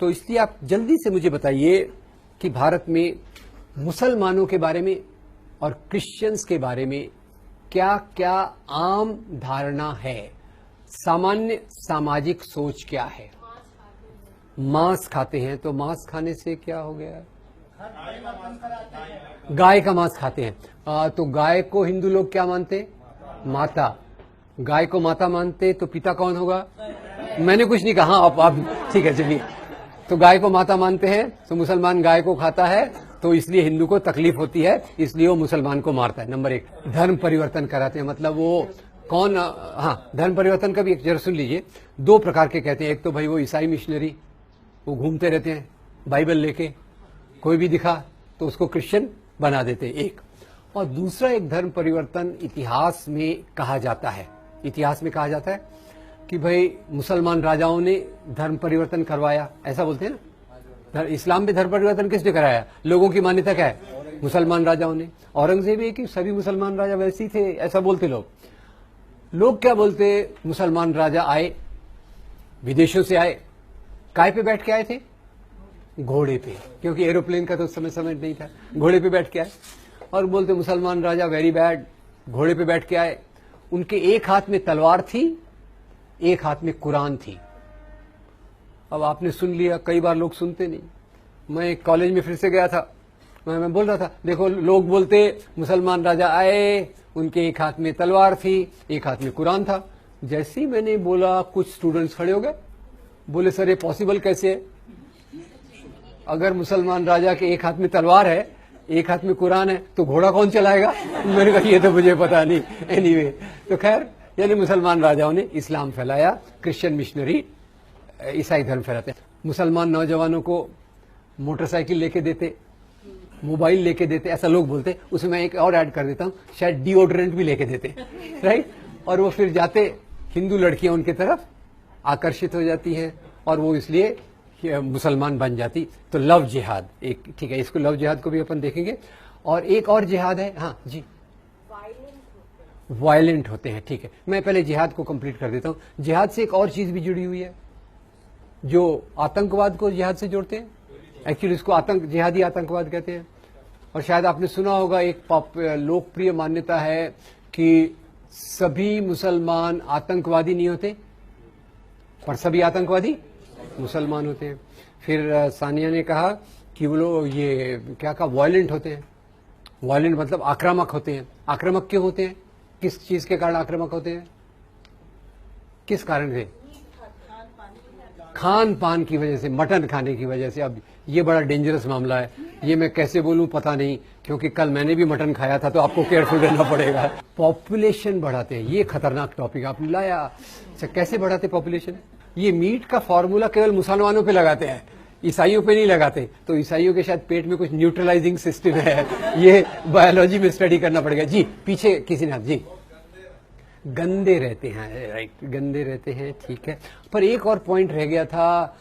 तो इसलिए आप जल्दी से मुझे बताइए कि भारत में मुसलमानों के बारे में और क्रिश्चियंस के बारे में क्या क्या आम धारणा है, सामान्य सामाजिक सोच क्या है। मांस खाते हैं, तो मांस खाने से क्या हो गया? गाय का मांस खाते हैं। तो गाय को हिंदू लोग क्या मानते? माता। गाय को माता मानते तो पिता कौन होगा? मैंने कुछ नहीं कहा, आप ठीक है चलिए। तो गाय को माता मानते हैं, तो मुसलमान गाय को खाता है, तो इसलिए हिंदू को तकलीफ होती है, इसलिए वो मुसलमान को मारता है। नंबर 1, धर्म परिवर्तन कराते हैं, मतलब वो कौन? हाँ, धर्म परिवर्तन का भी एक जरा सुन लीजिए। 2 प्रकार के कहते हैं। एक तो भाई वो ईसाई मिशनरी, वो घूमते रहते हैं बाइबल लेके, कोई भी दिखा तो उसको क्रिश्चियन बना देते हैं, एक। और दूसरा एक धर्म परिवर्तन इतिहास में कहा जाता है। इतिहास में कहा जाता है कि भाई मुसलमान राजाओं ने धर्म परिवर्तन करवाया, ऐसा बोलते हैं ना। इस्लाम में धर्म परिवर्तन किसने कराया? लोगों की मान्यता क्या है? मुसलमान राजाओं ने। औरंगजेब है कि सभी मुसलमान राजा वैसे ही थे, ऐसा बोलते लोग। लोग क्या बोलते? मुसलमान राजा आए, विदेशों से आए, काय पे बैठ के आए थे? घोड़े पे, क्योंकि एरोप्लेन का तो उस समय समझ नहीं था। घोड़े पे बैठ के आए और बोलते मुसलमान राजा वेरी बैड, घोड़े पे बैठ के आए। उनके एक हाथ में तलवार थी, एक हाथ में कुरान थी। अब आपने सुन लिया, कई बार लोग सुनते नहीं। मैं कॉलेज में फिर से गया था, मैं बोल रहा था देखो, लोग बोलते मुसलमान राजा आए, उनके एक हाथ में तलवार थी, एक हाथ में कुरान था। जैसे ही मैंने बोला, कुछ स्टूडेंट्स खड़े हो गए, बोले सर ये पॉसिबल कैसे है? अगर मुसलमान राजा के एक हाथ में तलवार है, एक हाथ में कुरान है, तो घोड़ा कौन चलाएगा? मैंने कहा ये तो मुझे पता नहीं। एनीवे, तो खैर, यानी मुसलमान राजाओं ने इस्लाम फैलाया, क्रिश्चियन मिशनरी ईसाई धर्म फैलाते। मुसलमान नौजवानों को मोटरसाइकिल लेके देते, मोबाइल लेके देते, ऐसा लोग बोलते। उसमें मैं एक और ऐड कर देता हूं, शायद डिओड्रेंट भी लेके देते, राइट। और वो फिर जाते, हिंदू लड़कियां उनकी तरफ आकर्षित हो जाती हैं और वो इसलिए मुसलमान बन जाती। तो लव जिहाद एक, ठीक है, इसको लव जिहाद को भी अपन देखेंगे। और एक और जिहाद है, हाँ जी, वायलेंट होते हैं, ठीक है। मैं पहले जिहाद को कंप्लीट कर देता हूं। जिहाद से एक और चीज भी जुड़ी हुई है, जो आतंकवाद को जिहाद से जोड़ते हैं। एक्चुअली इसको जिहादी आतंकवाद कहते हैं। और शायद आपने सुना होगा, एक लोकप्रिय मान्यता है कि सभी मुसलमान आतंकवादी नहीं होते, पर सभी आतंकवादी मुसलमान होते हैं। फिर सानिया ने कहा कि वो लोग ये क्या कहा, वायलेंट होते हैं। वायलेंट मतलब आक्रामक होते हैं। आक्रामक क्यों होते हैं? किस चीज के कारण आक्रामक होते हैं? किस कारण से? खान पान की वजह से, मटन खाने की वजह से। अब ये बड़ा डेंजरस मामला है, ये मैं कैसे बोलूं पता नहीं, क्योंकि कल मैंने भी मटन खाया था, तो आपको केयरफुल रहना पड़ेगा। पॉपुलेशन बढ़ाते हैं, ये खतरनाक टॉपिक आपने लाया। अच्छा, कैसे बढ़ाते पॉपुलेशन? ये मीट का फॉर्मूला केवल मुसलमानों पे लगाते हैं, ईसाइयों पे नहीं लगाते। तो ईसाइयों के शायद पेट में कुछ न्यूट्रलाइजिंग सिस्टम है, ये बायोलॉजी में स्टडी करना पड़ेगा। जी, पीछे किसी ने, जी, गंदे रहते हैं, राइट, गंदे रहते हैं, ठीक है। पर एक और पॉइंट रह गया था,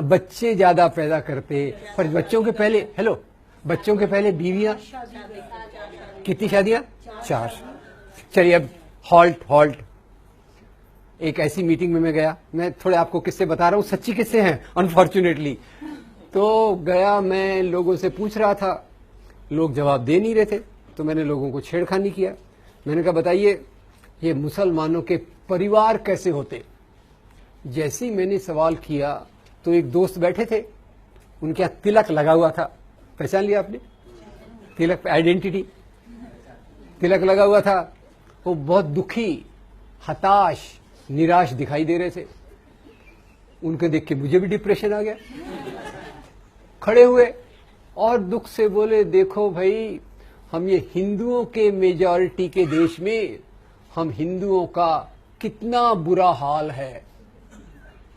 बच्चे ज्यादा पैदा करते, पर बच्चों के पहले, हेलो, बच्चों के पहले बीवियां, कितनी शादियां? 4। चलिए अब हॉल्ट। एक ऐसी मीटिंग में मैं गया, मैं थोड़े आपको किस्से बता रहा हूं, सच्ची किस्से हैं अनफॉर्चुनेटली। तो गया, मैं लोगों से पूछ रहा था, लोग जवाब दे नहीं रहे थे, तो मैंने लोगों को छेड़खानी किया। मैंने कहा बताइए ये मुसलमानों के परिवार कैसे होते? जैसे ही मैंने सवाल किया तो एक दोस्त बैठे थे, उनके यहाँ तिलक लगा हुआ था, पहचान लिया आपने? तिलक, आइडेंटिटी, तिलक लगा हुआ था। वो बहुत दुखी, हताश, निराश दिखाई दे रहे थे। उनके देख के मुझे भी डिप्रेशन आ गया। खड़े हुए और दुख से बोले, देखो भाई, हम ये हिंदुओं के मेजॉरिटी के देश में, हम हिंदुओं का कितना बुरा हाल है,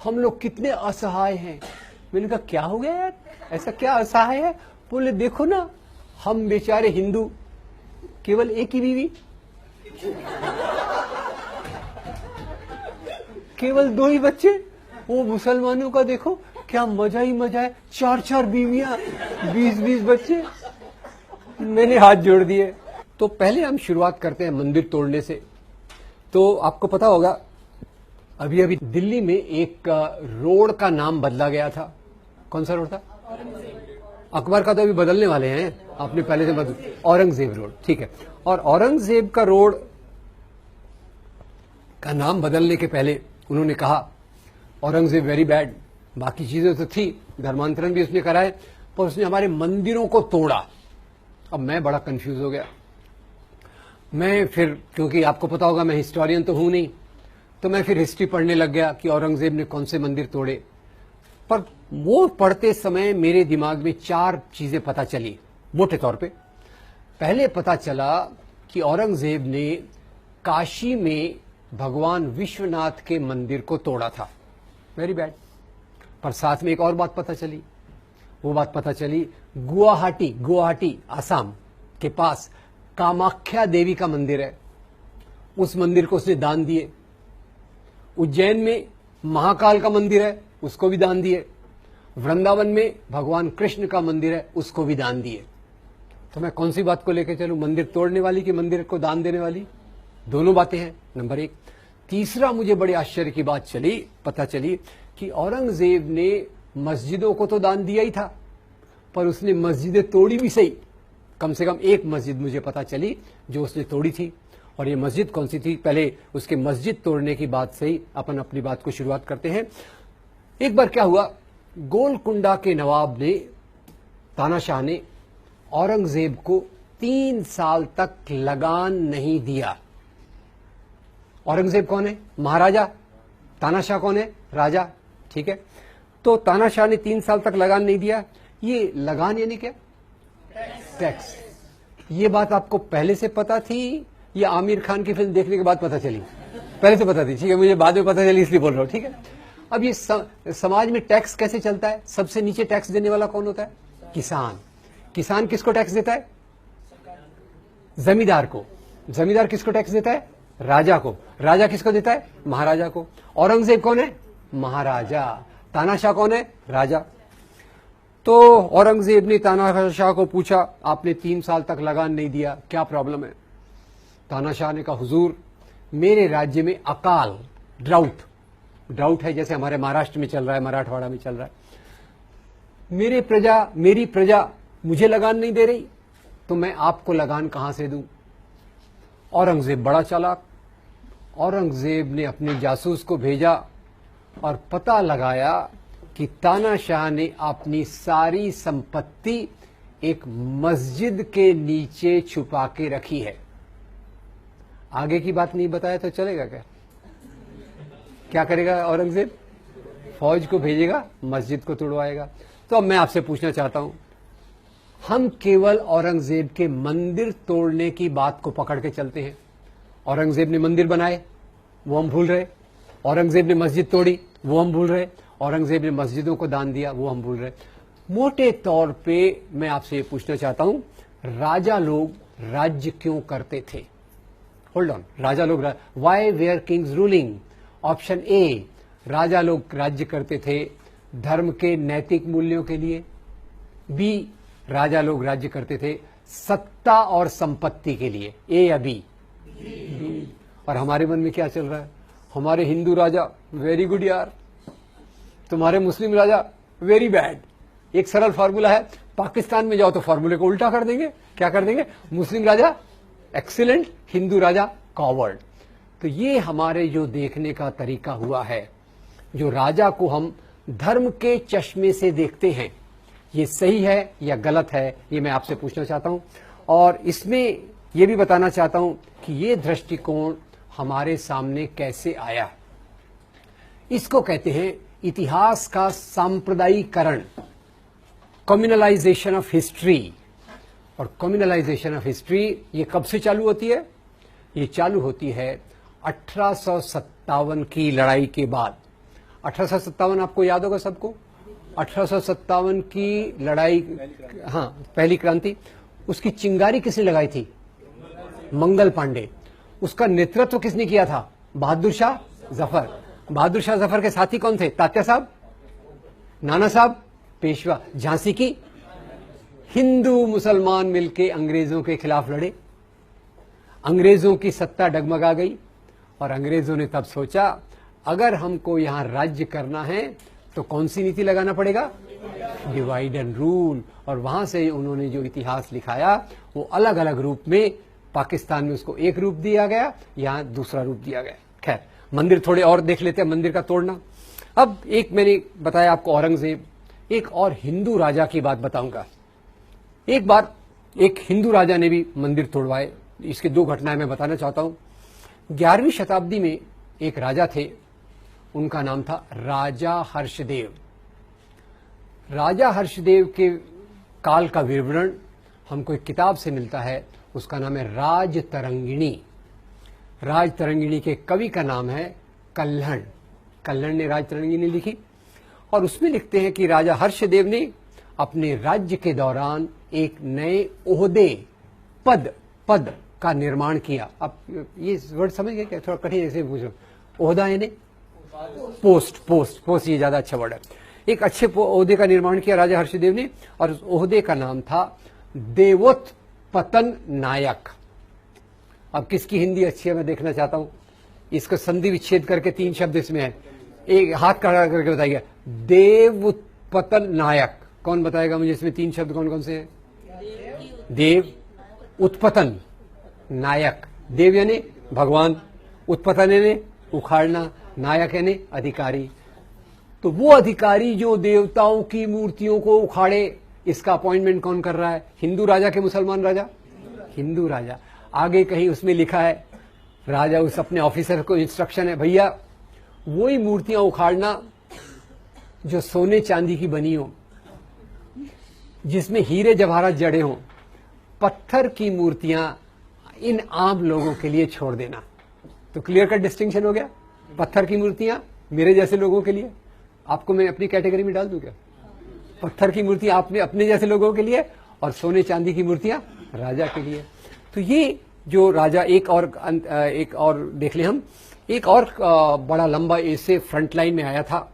हम लोग कितने असहाय हैं। मैंने कहा क्या हो गया यार, ऐसा क्या असहाय है? बोले देखो ना, हम बेचारे हिंदू, केवल एक ही बीवी, केवल 2 ही बच्चे। वो मुसलमानों का देखो क्या मजा ही मजा है, 4 बीवियां, 20 बच्चे। मैंने हाथ जोड़ दिए। तो पहले हम शुरुआत करते हैं मंदिर तोड़ने से। तो आपको पता होगा, अभी दिल्ली में एक रोड का नाम बदला गया था, कौन सा रोड था? अकबर का तो अभी बदलने वाले हैं, आपने पहले से बदल, औरंगजेब रोड, ठीक है। और औरंगजेब का रोड का नाम बदलने के पहले उन्होंने कहा औरंगजेब वेरी बैड, बाकी चीजें तो थी, धर्मांतरण भी उसने कराए, पर उसने हमारे मंदिरों को तोड़ा। अब मैं बड़ा कंफ्यूज हो गया। मैं फिर, क्योंकि आपको पता होगा मैं हिस्टोरियन तो हूं नहीं, तो मैं फिर हिस्ट्री पढ़ने लग गया कि औरंगजेब ने कौन से मंदिर तोड़े। पर वो पढ़ते समय मेरे दिमाग में 4 चीजें पता चली मोटे तौर पे। पहले पता चला कि औरंगजेब ने काशी में भगवान विश्वनाथ के मंदिर को तोड़ा था, वेरी बैड। पर साथ में एक और बात पता चली, वो बात पता चली गुवाहाटी आसाम के पास कामाख्या देवी का मंदिर है, उस मंदिर को उसने दान दिए। उज्जैन में महाकाल का मंदिर है, उसको भी दान दिए। वृंदावन में भगवान कृष्ण का मंदिर है, उसको भी दान दिए। तो मैं कौन सी बात को लेकर चलूं, मंदिर तोड़ने वाली कि मंदिर को दान देने वाली? दोनों बातें हैं, नंबर 1। तीसरा मुझे बड़े आश्चर्य की बात पता चली कि औरंगजेब ने मस्जिदों को तो दान दिया ही था, पर उसने मस्जिदें तोड़ी भी सही। कम से कम एक मस्जिद मुझे पता चली जो उसने तोड़ी थी, और ये मस्जिद कौन सी थी? पहले उसके मस्जिद तोड़ने की बात से ही अपन अपनी बात को शुरुआत करते हैं। एक बार क्या हुआ, गोलकुंडा के नवाब ने, तानाशाह ने औरंगजेब को 3 साल तक लगान नहीं दिया। औरंगजेब कौन है? महाराजा। तानाशाह कौन है? राजा, ठीक है। तो तानाशाह ने 3 साल तक लगान नहीं दिया। ये लगान यानी क्या? टैक्स। ये बात आपको पहले से पता थी या आमिर खान की फिल्म देखने के बाद पता चली? पहले से पता थी, ठीक है, मुझे बाद में पता चली इसलिए बोल रहा हूं, ठीक है। अब ये समाज में टैक्स कैसे चलता है? सबसे नीचे टैक्स देने वाला कौन होता है? किसान। किसान किसको टैक्स देता है? जमींदार को। जमींदार किसको टैक्स देता है? राजा को। राजा किसको देता है? महाराजा को। औरंगजेब कौन है? महाराजा। तानाशाह कौन है? राजा। तो औरंगजेब ने तानाशाह को पूछा, आपने 3 साल तक लगान नहीं दिया, क्या प्रॉब्लम है? तानाशाह ने कहा, हुजूर मेरे राज्य में अकाल, ड्राउट है, जैसे हमारे महाराष्ट्र में चल रहा है, मराठवाड़ा में चल रहा है। मेरी प्रजा मुझे लगान नहीं दे रही, तो मैं आपको लगान कहां से दूं? औरंगजेब बड़ा चालाक। औरंगजेब ने अपने जासूस को भेजा और पता लगाया कि तानाशाह ने अपनी सारी संपत्ति एक मस्जिद के नीचे छुपा के रखी है। आगे की बात नहीं बताया तो चलेगा क्या? क्या करेगा औरंगजेब? फौज को भेजेगा, मस्जिद को तोड़वाएगा। तो अब मैं आपसे पूछना चाहता हूं, हम केवल औरंगजेब के मंदिर तोड़ने की बात को पकड़ के चलते हैं। औरंगजेब ने मंदिर बनाए, वो हम भूल रहे। औरंगजेब ने मस्जिद तोड़ी, वो हम भूल रहे। औरंगजेब ने मस्जिदों को दान दिया, वो हम भूल रहे। मोटे तौर पे मैं आपसे ये पूछना चाहता हूं, राजा लोग राज्य क्यों करते थे? होल्ड ऑन, राजा लोग, why were kings ruling? Option A, राजा लोग राज्य करते थे धर्म के नैतिक मूल्यों के लिए। बी, राजा लोग राज्य करते थे सत्ता और संपत्ति के लिए। ए या बी? और हमारे मन में क्या चल रहा है? हमारे हिंदू राजा वेरी गुड यार, तुम्हारे मुस्लिम राजा वेरी बैड। एक सरल फार्मूला है, पाकिस्तान में जाओ तो फार्मूले को उल्टा कर देंगे। क्या कर देंगे? मुस्लिम राजा एक्सीलेंट, हिंदू राजा कॉवर्ड। तो ये हमारे जो देखने का तरीका हुआ है, जो राजा को हम धर्म के चश्मे से देखते हैं, ये सही है या गलत है, ये मैं आपसे पूछना चाहता हूं। और इसमें ये भी बताना चाहता हूं कि ये दृष्टिकोण हमारे सामने कैसे आया। इसको कहते हैं इतिहास का सांप्रदायिकरण, कम्युनलाइजेशन ऑफ हिस्ट्री। और कम्युनलाइजेशन ऑफ हिस्ट्री ये कब से चालू होती है? ये चालू होती है 1857 की लड़ाई के बाद। 1857 आपको याद होगा सबको? 1857 की लड़ाई, हाँ, पहली क्रांति। उसकी चिंगारी किसने लगाई थी? मंगल पांडे। उसका नेतृत्व किसने किया था? बहादुर शाह जफर। बहादुर शाह जफर के साथी कौन थे? तात्या साहब, नाना साहब, पेशवा। झांसी की हिंदू मुसलमान मिलके अंग्रेजों के खिलाफ लड़े। अंग्रेजों की सत्ता डगमगा गई और अंग्रेजों ने तब सोचा, अगर हमको यहां राज्य करना है तो कौन सी नीति लगाना पड़ेगा? डिवाइड एंड रूल, और वहां से उन्होंने जो इतिहास लिखाया वो अलग अलग रूप में, पाकिस्तान में उसको एक रूप दिया गया, यहां दूसरा रूप दिया गया। खैर, मंदिर थोड़े और देख लेते हैं, मंदिर का तोड़ना। अब एक मैंने बताया आपको औरंगजेब, एक और हिंदू राजा की बात बताऊंगा। एक बार एक हिंदू राजा ने भी मंदिर तोड़वाए। इसके दो घटनाएं मैं बताना चाहता हूं। 11वीं शताब्दी में एक राजा थे, उनका नाम था राजा हर्षदेव। राजा हर्षदेव के काल का विवरण हमको एक किताब से मिलता है, उसका नाम है राजतरंगिणी। राजतरंगिणी के कवि का नाम है कल्हण। कल्हण ने राजतरंगिणी लिखी और उसमें लिखते हैं कि राजा हर्षदेव ने अपने राज्य के दौरान एक नए ओहदे, पद का निर्माण किया। अब ये वर्ड समझ गए क्या? थोड़ा कठिन ऐसे पूछ रहा हूं। ओहदा यानी पोस्ट, ये ज्यादा अच्छा वर्ड है। एक अच्छे ओहदे का निर्माण किया राजा हर्षदेव ने, और उस ओहदे का नाम था देवोत्पतन नायक। अब किसकी हिंदी अच्छी है मैं देखना चाहता हूं। इसको संधि विच्छेद करके 3 शब्द इसमें है, एक हाथ खड़ा करके बताइए। देवोत्पतन नायक, कौन बताएगा मुझे? इसमें 3 शब्द कौन कौन से हैं? देव, उत्पतन, नायक। देव यानी भगवान, उत्पतन यानी उखाड़ना, नायक यानी अधिकारी। तो वो अधिकारी जो देवताओं की मूर्तियों को उखाड़े, इसका अपॉइंटमेंट कौन कर रहा है? हिंदू राजा के मुसलमान राजा? हिंदू राजा। आगे कहीं उसमें लिखा है, राजा उस अपने ऑफिसर को इंस्ट्रक्शन है, भैया वही मूर्तियां उखाड़ना जो सोने चांदी की बनी हो, जिसमें हीरे जवाहरात जड़े हों। पत्थर की मूर्तियां इन आम लोगों के लिए छोड़ देना। तो क्लियर कट डिस्टिंक्शन हो गया। पत्थर की मूर्तियां मेरे जैसे लोगों के लिए, आपको मैं अपनी कैटेगरी में डाल दूं क्या? पत्थर की मूर्तियां आपने अपने जैसे लोगों के लिए, और सोने चांदी की मूर्तियां राजा के लिए। तो ये जो राजा, एक और देख ले हम, एक और बड़ा लंबा ऐसे फ्रंट लाइन में आया था,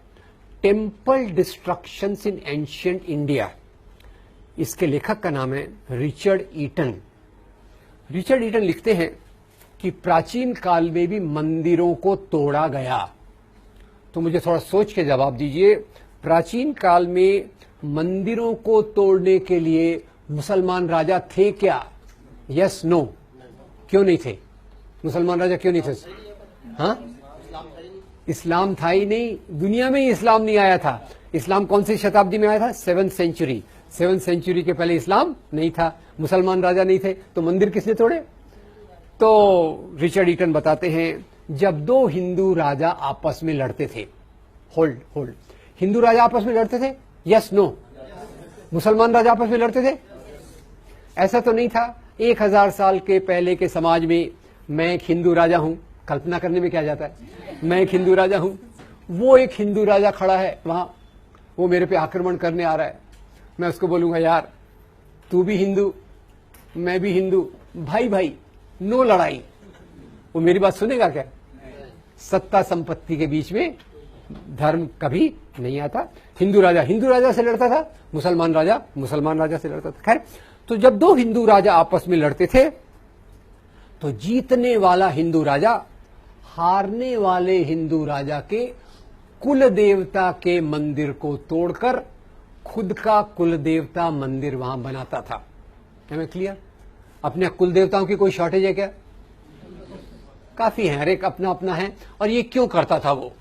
टेम्पल डिस्ट्रक्शंस इन एंशिएंट इंडिया। इसके लेखक का नाम है रिचर्ड ईटन। रिचर्ड ईटन लिखते हैं कि प्राचीन काल में भी मंदिरों को तोड़ा गया। तो मुझे थोड़ा सोच के जवाब दीजिए, प्राचीन काल में मंदिरों को तोड़ने के लिए मुसलमान राजा थे क्या? Yes, no? क्यों नहीं थे मुसलमान राजा? क्यों नहीं थे? हाँ, इस्लाम था ही नहीं, दुनिया में ही इस्लाम नहीं आया था। इस्लाम कौन सी शताब्दी में आया था? 7th century. 7th सेंचुरी के पहले इस्लाम नहीं था, मुसलमान राजा नहीं थे, तो मंदिर किसने तोड़े? तो रिचर्ड ईटन बताते हैं, जब 2 हिंदू राजा आपस में लड़ते थे, होल्ड, हिंदू राजा आपस में लड़ते थे? Yes, no? मुसलमान राजा आपस में लड़ते थे? ऐसा तो नहीं था। 1000 साल के पहले के समाज में मैं एक हिंदू राजा हूं, कल्पना करने में क्या जाता है, मैं एक हिंदू राजा हूं, वो एक हिंदू राजा खड़ा है वहां, वो मेरे पे आक्रमण करने आ रहा है। मैं उसको बोलूंगा, यार तू भी हिंदू, मैं भी हिंदू, भाई नो लड़ाई। वो मेरी बात सुनेगा क्या? सत्ता संपत्ति के बीच में धर्म कभी नहीं आता। हिंदू राजा से लड़ता था, मुसलमान राजा से लड़ता था। खैर, तो जब 2 हिंदू राजा आपस में लड़ते थे, तो जीतने वाला हिंदू राजा हारने वाले हिंदू राजा के कुल देवता के मंदिर को तोड़कर खुद का कुल देवता मंदिर वहां बनाता था। है मैं क्लियर? अपने कुल देवताओं की कोई शॉर्टेज है क्या? काफी है, हर एक अपना अपना है। और ये क्यों करता था? वो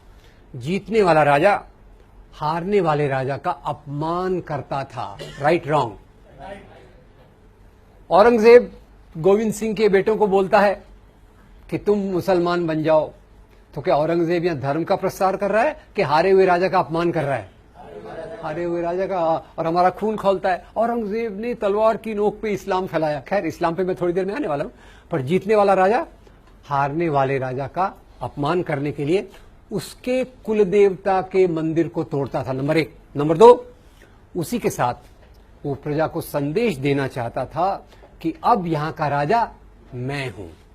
जीतने वाला राजा हारने वाले राजा का अपमान करता था। Right, wrong? औरंगजेब गोविंद सिंह के बेटों को बोलता है कि तुम मुसलमान बन जाओ, तो क्या औरंगजेब यहां धर्म का प्रसार कर रहा है कि हारे हुए राजा का अपमान कर रहा है? हारे हुए राजा का, और हमारा खून खौलता है। औरंगजेब ने तलवार की नोक पे इस्लाम फैलाया। खैर, इस्लाम पे मैं थोड़ी देर में आने वाला हूं। पर जीतने वाला राजा हारने वाले राजा का अपमान करने के लिए उसके कुल देवता के मंदिर को तोड़ता था, नंबर 1। नंबर 2, उसी के साथ वो प्रजा को संदेश देना चाहता था कि अब यहां का राजा मैं हूं।